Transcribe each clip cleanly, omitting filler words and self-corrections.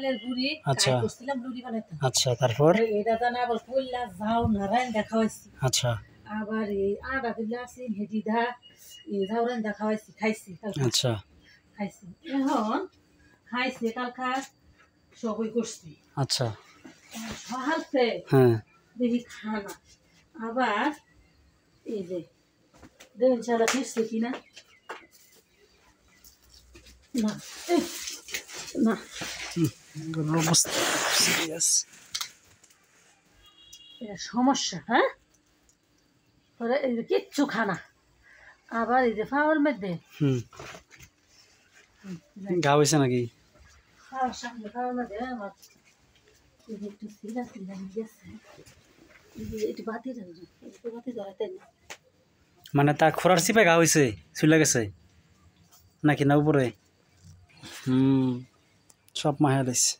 চালের গুড়ি আচ্ছা করছিলাম রুটি বানাইতাম। আচ্ছা তারপর এটা জানা আবার কইলা যাও না রাইন্দা খাওয়াইছি। আচ্ছা আবার এই আটা দিলে আছে হেঁটি ধা যাও রাইন্দা খাওয়াইছি খাইছি কালকা আচ্ছা খাইছি। এখন খাইছে কালকা সবই করছি আচ্ছা সকালতে হ্যাঁ দেখি খানা আবার এই যে দেখুন ছাড়া ফিরছে কিনা না না গরুর অবস্থা সিরিয়াস। এটা সমস্যা হ্যাঁ পরে এই যে কিচ্ছু খানা আবার এই যে ফাওয়ার মধ্যে গা হয়েছে নাকি? খাওয়ার সামনে ফাওয়ার মধ্যে আমার এই যে একটু সিরা সিরা গেছে একটু বাতি ধরে একটু বাতি ধরাতে না মানে তার খোরার চিপে গা হয়েছে চুলে গেছে নাকি না উপরে? সব মায়া দিছে।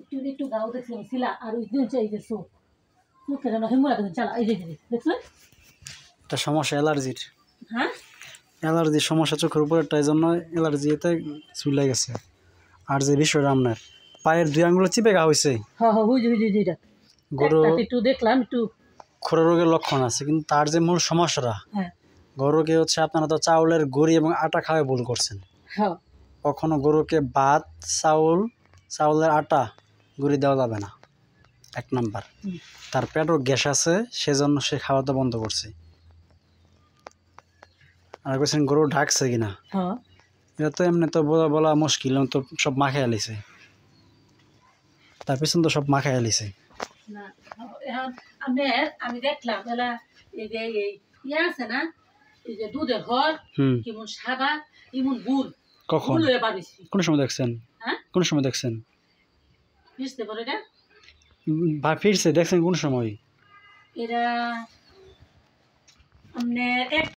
একটু একটু গাও দেখছিলাম শিলা আর ওই দিন চাই যে চোখ চোখের হিমুরা দেখুন চালা এই যে দেখছেন একটা সমস্যা অ্যালার্জির, হ্যাঁ অ্যালার্জির সমস্যা চোখের উপরেরটার জন্য অ্যালার্জি এতে চুলে গেছে। আর যে বিষয়টা আপনার পায়ের 2 আঙ্গুলে চিপে গা হয়েছে, হ্যাঁ হ্যাঁ বুঝি বুঝি এটা গরু একটু দেখলাম একটু খোরা রোগের লক্ষণ আছে, কিন্তু তার যে মূল সমস্যাটা হ্যাঁ গরুকে হচ্ছে আপনারা তো চাউলের গুঁড়ি এবং আটা খাওয়াই ভুল করছেন। হ্যাঁ কখনো গরুকে ভাত চাউলের আটা গুঁড়ি দেওয়া যাবে না, 1 নাম্বার। তার পেটও গ্যাস আছে, সেজন্য সে খাওয়াতে বন্ধ করছে। আর বলছেন গরু ঢাকছে কিনা, হ্যাঁ এটা তো এমনি তো বলা মুশকিল, তো সব মাখায় আলিছে, তার পিছন তো সব মাখায় আলিছে। না এখন আমি দেখলাম এলা এই যে ইয়ে আছে না এই যে দুধের ঘর কেমন সাদা এমন গুড় কখন গুড় হয়ে পারিছি কোন সময় দেখছেন? হ্যাঁ কোন সময় দেখছেন? বুঝতে পারো এটা ফিরছে দেখছেন কোন সময়? এরা আপনার